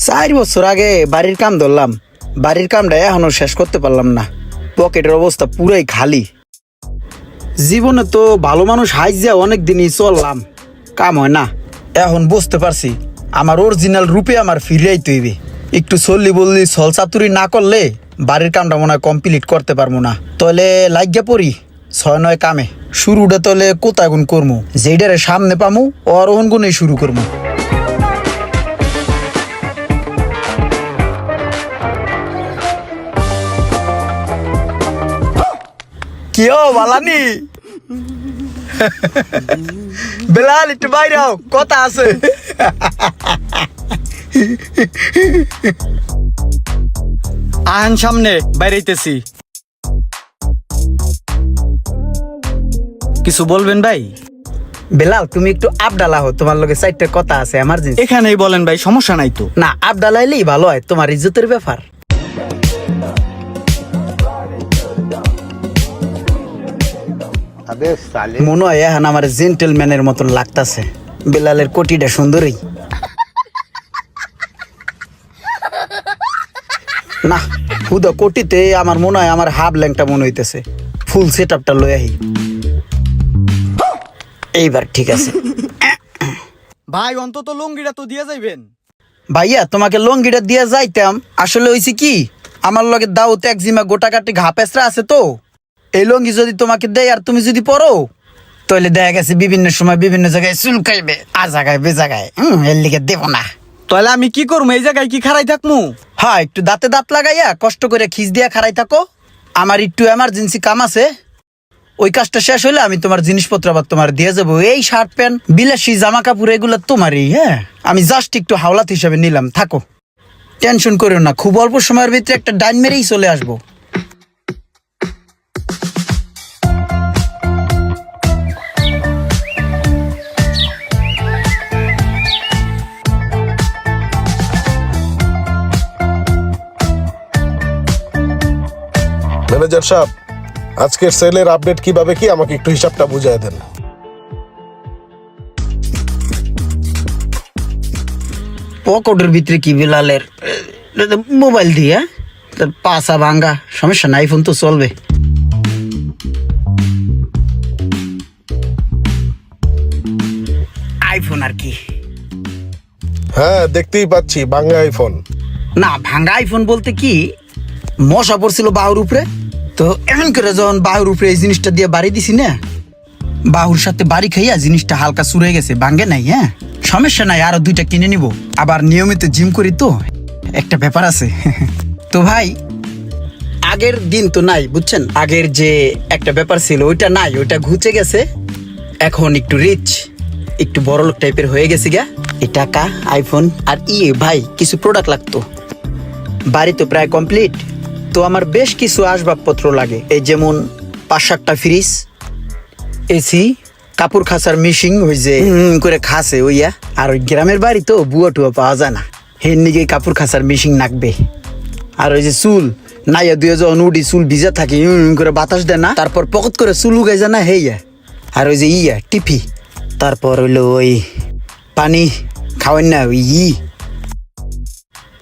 4 বছর আগে বাড়ির কাম ধরলাম, বাড়ির কামটা এখনো শেষ করতে পারলাম না। পকেটের অবস্থা পুরাই খালি। জীবনে তো ভালো মানুষ হাইজা অনেক দিনই চললাম, কাম হয় না। এখন বুঝতে পারছি আমার অরিজিনাল রূপে আমার ফিরিয়াই তৈবে। একটু চললি বললি ছল চাতুরি না করলে বাড়ির কামটা মনে হয় কমপ্লিট করতে পারবো না। তাহলে লাগিয়া পড়ি 6-9 কামে। শুরুটা তাহলে কোথায় গুণ করবো, যেইটারে সামনে পামু অরোহণ গুণে শুরু করবো। কিও বালানি বেলাল, একটু বাইরে আও, কথা আছে। আহেন সামনে বাইরেইতেছি। কিছু বলবেন ভাই? বেলাল, তুমি একটু আবডালা হো, তোমার লগে 4টা কথা আছে এমার্জেন্সি। এখানেই বলেন ভাই, সমস্যা নাই তো। না, আবডালাইলেই ভালো হয়, তোমার ইজ্জতের ব্যাপার। মনে হয় এখন আমার জেন্টেলম্যানের মতন লাগতাছে। বেলালের কোটিটা সুন্দরই না, হুদা কোটিতে আমার মনে হয় আমার হাফ ল্যাংটা মনে হইতেছে। ফুল সেট আপটা লই আহি, এইবার ঠিক আছে। ভাই অন্তত লুঙ্গিটা তো দিয়ে যাইবেন। ভাইয়া, তোমাকে লঙ্গিটা দিয়ে যাইতাম, আসলে হইছে কি আমার লগে দাউত একজিমা গোটা কাটি ঘা পেঁচড়া আছে তো। এই লঙ্গি যদি তোমাকে দেয় আর তুমি যদি পরো, তাহলে দেখা গেছে বিভিন্ন সময় বিভিন্ন জায়গায় চুলকাইবে, আ জায়গায় বে জায়গায়। এর লিগে দেব না। তাহলে আমি কি করবো? এই জায়গায় কি খাড়াই থাকমু? হ্যাঁ, একটু দাঁতে দাঁত লাগাইয়া কষ্ট করে খিচ দিয়া খাড়াই থাকো। আমার একটু এমার্জেন্সি কাম আছে, ওই কাজটা শেষ হইলে আমি তোমার জিনিসপত্র আবার তোমার দিয়ে যাবো। এই শার্ট প্যান্ট বিলাসী জামা কাপড় এগুলো তোমারই। হ্যাঁ, আমি জাস্ট একটু হাওলাত হিসাবে নিলাম, থাকো, টেনশন করো না। খুব অল্প সময়ের ভিতরে একটা ডাইন মেরেই চলে আসবো। ম্যানেজার সাহেব, আজকের সেলের আপডেট কিভাবে কি আমাকে একটু হিসাবটা বুঝিয়ে দেন। পকেটের ভিতরে কি বেলালের মোবাইল দিয়ে পাশা ভাঙ্গা, সমস্যা নাই, ফোন তো চলবে। আইফোন আর কি? হ্যাঁ, দেখতেই পাচ্ছি বাংলা আইফোন। না, ভাঙ্গা আইফোন বলতে কি, মশা পড়ছিল বাহুর উপরে, তো এমন করে যখন বাহুর উপরে এই জিনিসটা দিয়ে বাড়ি দিছি না, বাহুর সাথে বাড়ি খাইয়া জিনিসটা হালকা চুরে গেছে, ভাঙ্গে নাই। হ্যাঁ, সমস্যা নাই, আরো 2টা কিনে নিব। আবার নিয়মিত জিম করি তো, একটা ব্যাপার আছে। তো ভাই, আগের দিন তো নাই, বুঝছেন? আগের যে একটা ব্যাপার ছিল ওইটা নাই, ওইটা ঘুচে গেছে। এখন একটু রিচ, একটু বড় লোক টাইপের হয়ে গেছি গা। এই টাকা, আইফোন আর ভাই কিছু প্রোডাক্ট লাগতো। বাড়ি তো প্রায় কমপ্লিট, তো আমার বেশ কিছু আসবাবপত্র লাগে। এই যেমন 5-7টা ফ্রিজ, এসি, কাপড় খাসার মেশিন, ওই যে করে খাসে ওইয়া। আর ওই গ্রামের বাড়ি তো বুয়া টুয়া পাওয়া যায় না, হের নিগে কাপড় খাসার মেশিন লাগবে। আর ওই যে চুল নাইয়া দুয়ে যখন উডি চুল ভিজা থাকে, করে বাতাস দেয় না, তারপর পকত করে চুল উগাই যায় না, হেইয়া। আর ওই যে টিপি, তারপর হইলো ওই পানি খাওয়াই না,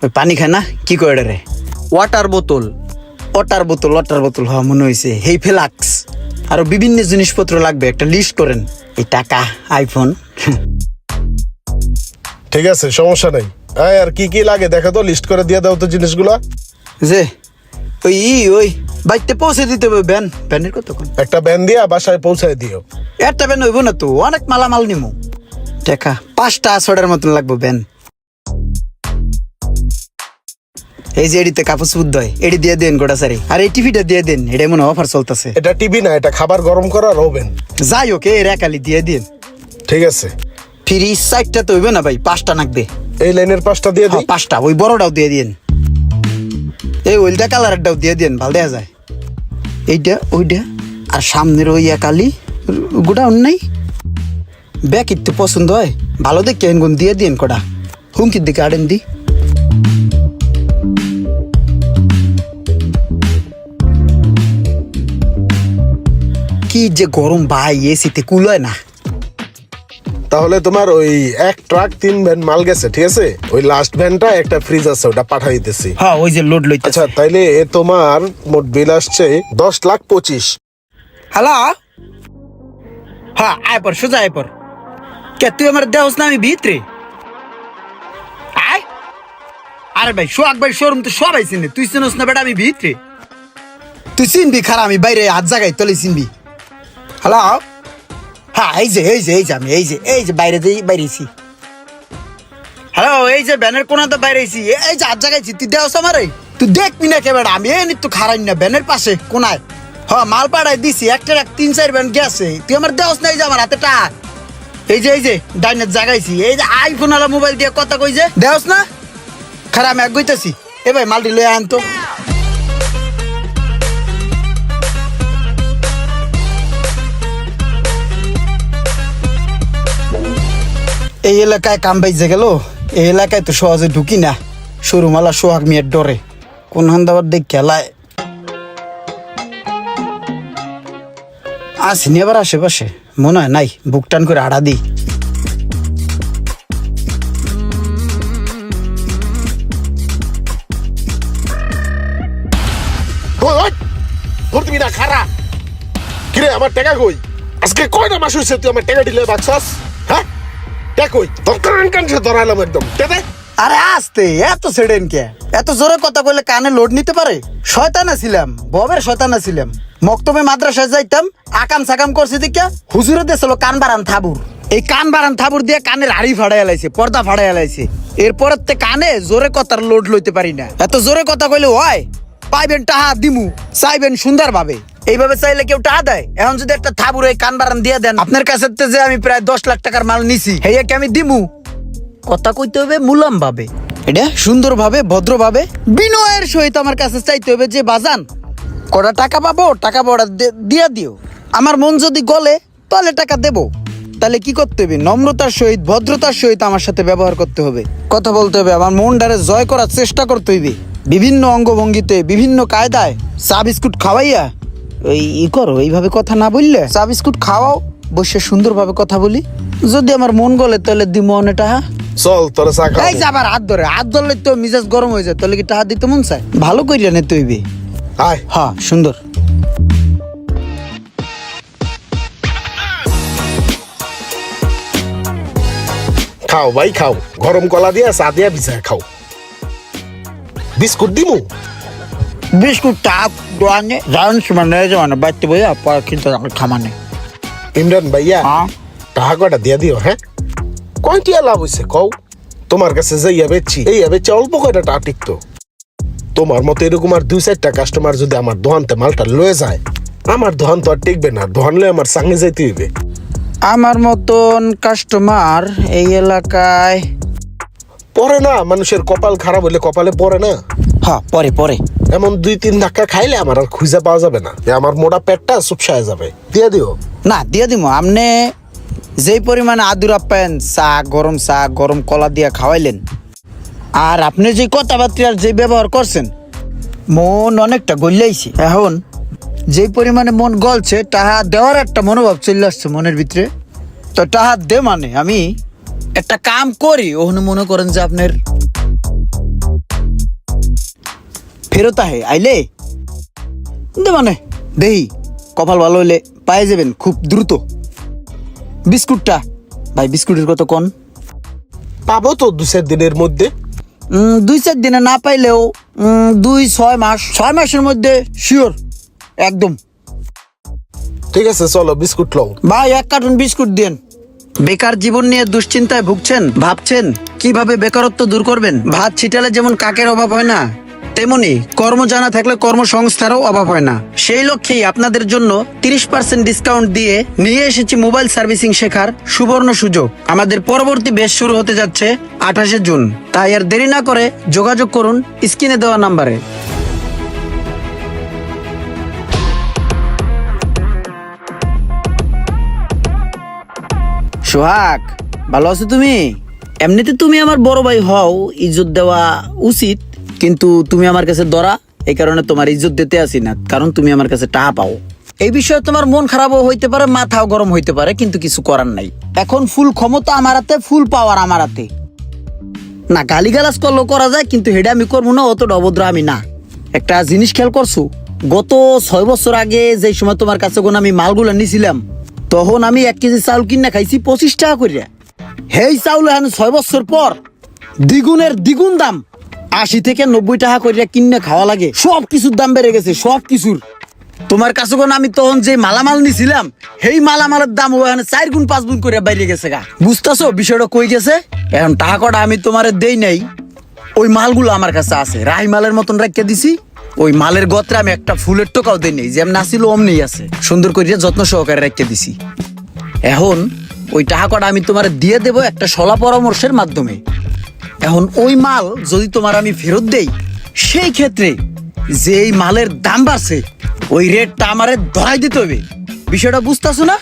ওই পানি খায় না, কি করে রে, ওয়াটার বোতল। ওয়াটার বোতল, হ্যাঁ মনে হয়েছে, হেই ফ্লাক্স। আরো বিভিন্ন জিনিসপত্র লাগবে, একটা লিস্ট করেন। এই টাকা, আইফোন। ঠিক আছে, সমস্যা নেই। আর কি কি লাগে দেখো তো, লিস্ট করে দিয়ে দাও তো জিনিসগুলা। যে ওই বাইতে পৌঁছে দিতে হবে। ব্যানের কতক্ষণ? একটা ব্যান দিয়া বাসায় পৌঁছায় দিও। একটা ব্যান হইব না তো, অনেক মালামাল নিমু। টাকা 5টা 6টার মতন লাগবো ব্যান। এই যে এডিতে কাপড় শুদ্ধ হয়, এডি দিয়ে দেন গোটা সারি। আর এই টিভিটা দিয়ে দেন, এটা মনে অফার চলতেছে। এটা টিভি না, এটা খাবার গরম করার ওভেন। যাই হোক, এর একালি দিয়ে দিন। ঠিক আছে। ফ্রিজ 4টা তো হইবে না ভাই, 5টা লাগবে। এই লাইনের 5টা দিয়ে দিই। 5টা, ওই বড়টাও দিয়ে দিন। এই ওইটা কালারটাও দিয়ে দিন, ভালো দেখা যায়। এইটা ওইটা, আর সামনের ওই একালি গোটা নাই। ব্যাগ একটু পছন্দ হয়, ভালো দেখে গুণ দিয়ে দিন কটা। হুমকির দিকে আড়েন দি। কি যে গরম ভাই, এসিতে কুল হয় না। তাহলে তোমার ওই এক ট্রাক 3 ভ্যান মাল গেছে, ঠিক আছে? ওই লাস্ট ভ্যানটা একটা ফ্রিজ আছে, ওটা পাঠাই দিতেছি। হ্যাঁ ওই যে লোড লইতেছে। আচ্ছা তাইলে তোমার মোট বিল আসছে 10,25,000। হ্যালো, হ্যাঁ আয় পর, সোজা আয় পর। কে তুই আমার দেহস না আমি ভিতরে আয়? আরে ভাই সোহাগ ভাই শোরুম তো সবাই চিনে, তুই চিনস না বেটা? আমি ভিতরে, তুই চিনবি খারা, আমি বাইরে হাত জায়গায় তলে চিনবি। হ্যালো, হ্যাঁ আমি এই যে বাইরে দিয়ে বাইরেছি। হ্যালো, এই যে ব্যানের কোনা তো বাইরেছি, এই যে হাত জায়গাইছি, তুই দেহস আমারে? তুই দেখবি না কে বেটা? আমি এই নিত্য খারাই না ব্যানের পাশে কোনায়। হ্যাঁ মাল পাড়াই দিছি, একটা 3-4 ব্যান গেছে, তুই আমার দেহস না? এই যে আমার হাতে টাকা, এই যে ডাইনের জাগাইছি, এই যে আইফোন আলা মোবাইল দিয়ে কথা কই যে দেওস না? খারাপ আমি এক গইতেছি। এ ভাই মালটি লয়ে আন তো। এই এলাকায় কাম বাইজে গেল, এই এলাকায় তো সহজে ঢুকি না, সরুমালা সোহাগ মিয়ার ডরে। কোন হান্দাবার দেখ খেলায় আসিনি আবার আশেপাশে, মনে হয় নাই, বুক টান করে আড়া দিই। ধরবি না খারা। কিরে আমার টাকা কই? আজকে কয়টা মাস হইছে তুই আমার টাকা দিলে বাকসাস? হ্যাঁ টাকা কই? তোর কানছে ধরাইলাম একদম। দে। আরে আস্তে, এত সেডেন কে? এত জোরে কথা কইলে কানে লোড নিতে পারে? শয়তানা ছিলাম, ববের শয়তানা ছিলাম। মক্তবে মাদ্রাসায় যাইতাম, আকাম সাকাম করছি দেখা হুজুরে দিয়েছিল কান বারান থাবুর। এই কান বারান থাবুর দিয়ে কানের হাড়ি ফাড়াই এলাইছে, পর্দা ফাড়াই এলাইছে। এরপর কানে জোরে কথার লোড লইতে পারি না। এত জোরে কথা কইলে হয়? পাইবেন টাহা দিমু, চাইবেন সুন্দর ভাবে। এইভাবে চাইলে কেউ টাহা দেয়? এখন যদি একটা থাবুর এই কান বারান দিয়ে দেন, আপনার কাছে যে আমি প্রায় 10 লাখ টাকার মাল নিছি, হেয়াকে আমি দিমু? কথা কইতে হবে মুলাম ভাবে, এটা সুন্দর ভাবে, ভদ্র ভাবে, বিনয়ের সহিত আমার কাছে চাইতে হবে যে বাজান কটা টাকা পাবো, টাকা বড়া দিয়া দিও। আমার মন যদি গলে তাহলে টাকা দেব। তাহলে কি করতে হবে? নম্রতার সহিত, ভদ্রতার সহিত আমার সাথে ব্যবহার করতে হবে, কথা বলতে হবে, আমার মনটারে জয় করার চেষ্টা করতে হইবে। বিভিন্ন অঙ্গভঙ্গিতে, বিভিন্ন কায়দায় চা বিস্কুট খাওয়াইয়া ওই করো, এইভাবে কথা না বললে চা বিস্কুট খাওয়াও, বসে সুন্দরভাবে কথা বলি। যদি আমার মন গলে তাহলে দিমো অনেকটা। চল তোরা চা খাও। এই যে আবার হাত ধরলে তো মিজাজ গরম হয়ে যায়, তাহলে কি টাকা দিতে মন চায়? ভালো কইরা নে তুইবি। আয় হ্যাঁ সুন্দর। খাও ভাই খাও, গরম কলা দিয়া চা দিয়া বিছায় খাও। বিস্কুট দিমু? বিস্কুট টাপ দোয়ানে জান মানে জানা বাইতে বইয়া পর কিন্তু খামানে। ইমরান ভাইয়া হ্যাঁ টাকা কটা দিয়া দিও। হ্যাঁ কয়টি লাভ হইছে কও? তোমার কাছে যাইয়া বেচছি, এই বেচে অল্প কয়টা টাকা টিকতো। তোমার মতো এরকম আর 2-4টা কাস্টমার যদি আমার দোকানতে মালটা লয়ে যায়, আমার দোকান তো আর টিকবে না। দোকান লয়ে আমার সঙ্গে যাইতে হইবে। আমার মতন কাস্টমার এই এলাকায় পরে না, মানুষের কপাল খারাপ হইলে কপালে পড়ে না। হ্যাঁ পরে পরে এমন 2-3 ধাক্কা খাইলে আমার আর খুঁজে পাওয়া যাবে না, আমার মোটা পেটটা চুপসায় যাবে। দিয়ে দিও না, দিয়ে দিব। আপনি যেই পরিমাণে আদুর আপ্যায়ন, চা গরম কলা দিয়া খাওয়াইলেন, আর আপনি যে কথাবার্তার যে ব্যবহার করছেন, মন অনেকটা গলিয়াইছে। এখন যেই পরিমাণে মন গলছে, টাহা দেওয়ার একটা মনোভাব চলে আসছে মনের ভিতরে। তো টাহা দে মানে আমি একটা কাম করি, ওখানে মনে করেন যে আপনার ফেরত আইলে দে মানে দেহি কপাল ভালো হইলে পাই যাবেন খুব দ্রুত। বিস্কুটটা ভাই, বিস্কুটের কত কোন? পাবো তো 2-4 দিনের মধ্যে। 2-4 দিনে না পাইলেও 2-6 মাস, 6 মাসের মধ্যে শিওর একদম। ঠিক আছে চলো বিস্কুট লও। ভাই 1 কার্টুন বিস্কুট দেন। বেকার জীবন নিয়ে দুশ্চিন্তায় ভুগছেন, ভাবছেন কিভাবে বেকারত্ব দূর করবেন? ভাত ছিটালে যেমন কাকের অভাব হয় না, তেমনি কর্ম জানা থাকলে কর্মসংস্থারও অভাব হয় না। সেই লক্ষ্যেই আপনাদের জন্য 30% ডিসকাউন্ট দিয়ে নিয়ে এসেছি মোবাইল সার্ভিসিং শেখার সুবর্ণ সুযোগ। আমাদের পরবর্তী ব্যাচ শুরু হতে যাচ্ছে 28শে জুন। তাই আর দেরি না করে যোগাযোগ করুন স্ক্রিনে দেওয়া নাম্বারে। সোহাগ, ভালো আছো তুমি? এমনিতে তুমি আমার বড় ভাই হও, ইজ্জত দেওয়া উচিত, কিন্তু তুমি আমার কাছে দরা, এই কারণে তোমার ইজ্জত দিতে আসি না, কারণ তুমি আমার কাছে টাকা পাও। এই বিষয়ে তোমার মন খারাপও হইতে পারে, মাথাও গরম হইতে পারে, কিন্তু কিছু করার নাই। এখন ফুল ক্ষমতা আমার হাতে, ফুল পাওয়ার আমার হাতে। না গালিগালাজ করলেও করা যায়, কিন্তু হেডে আমি করবো না, অতটা অভদ্র আমি না। একটা জিনিস খেয়াল করছো, গত 6 বছর আগে যে সময় তোমার কাছে কোন আমি মালগুলা নিছিলাম, তখন আমি 1 কেজি চাউল কিনা খাইছি 25 টাকা করিয়া। হেই চাউল এখন 6 বছর পর দ্বিগুণের দ্বিগুণ দাম, 80 থেকে 90 টাকা করিয়া কিনে খাওয়া লাগে। সব কিছুর দাম বেড়ে গেছে, সব কিছুর। তোমার কাছে কোন আমি তখন যে মালামাল নিছিলাম, সেই মালামালের দাম ওখানে 4 গুণ 5 গুণ করে বাইরে গেছে গা। বুঝতেছো বিষয়টা কই গেছে? এখন টাকা কটা আমি তোমারে দেই নাই, ওই মালগুলো আমার কাছে আছে, রাই মালের মতন রেখে দিছি। ওই মালের গত্রে আমি একটা ফুলের টোকাও দেই নাই, যেমন আসিল অমনি আছে, সুন্দর করিয়া যত্ন সহকারে রেখে দিছি। এখন ওই টাকা কটা আমি তোমার দিয়ে দেব একটা সলা পরামর্শের মাধ্যমে। এখন ওই মাল যদি তোমার আমি ফেরত দেই, সেই ক্ষেত্রে যে এই মালের দাম বাড়ছে, ওই রেটটা আমারে ধরাই দিতে হবে। বিষয়টা বুঝতেছো না?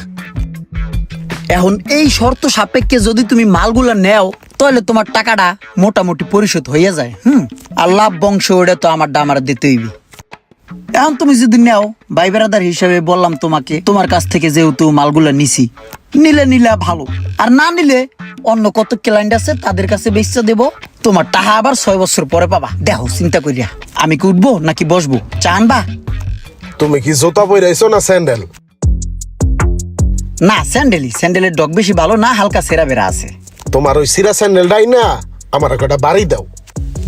এখন এই শর্ত সাপেক্ষে যদি তুমি মালগুলা নেও, তাহলে তোমার টাকাটা মোটামুটি পরিশোধ হয়ে যায়। আল্লাহ বংশ ওটা তো আমার দিতে হইবে। এখন তুমি যদি নেও, ভাই বেড়াদার হিসাবে বললাম তোমাকে, তোমার কাছ থেকে যেহেতু মালগুলা নিছি, নিলে ভালো, আর না নিলে অন্য কত ক্লায়েন্ট আছে তাদের কাছে বেচতে দেবো। তোমার টাকা আবার 6 বছর পরে পাবা। দেখো চিন্তা করিয়া, আমি কি উঠবো নাকি বসবো, চা আনবা? তুমি কি জুতা পরাইছো না স্যান্ডেল? না স্যান্ডেলের ডগ বেশি ভালো না, হালকা সেরা বেরা আছে। তোমার ওই সিরা স্যান্ডেলটাই না আমার একটা বাড়ি দাও,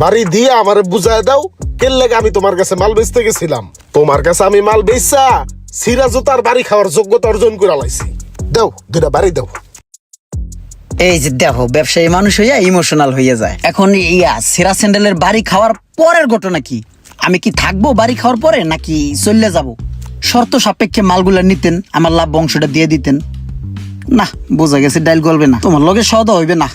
বাড়ি দিয়ে আমার বুঝায় দাও কেন লাগে আমি তোমার কাছে মাল বেচতে গেছিলাম। তোমার কাছে আমি মাল বেচা সিরা জুতার বাড়ি খাওয়ার যোগ্যতা অর্জন করে লাইছি। দাও 2টা বাড়ি দাও। এই যে দেখো, ব্যবসায়ী মানুষ হইয়া ইমোশনাল হইয়া যায়। এখন সেরা স্যান্ডেলের বাড়ি খাওয়ার পরের ঘটনা কি? আমি কি থাকবো বাড়ি খাওয়ার পরে, নাকি চলে যাব? শর্ত সাপেক্ষে মালগুলা নিতেন, আমার লাভ বংশটা দিয়ে দিতেন। না, বোঝা গেছে ডাইল গলবে না, তোমার লগে সওদা হইবে না।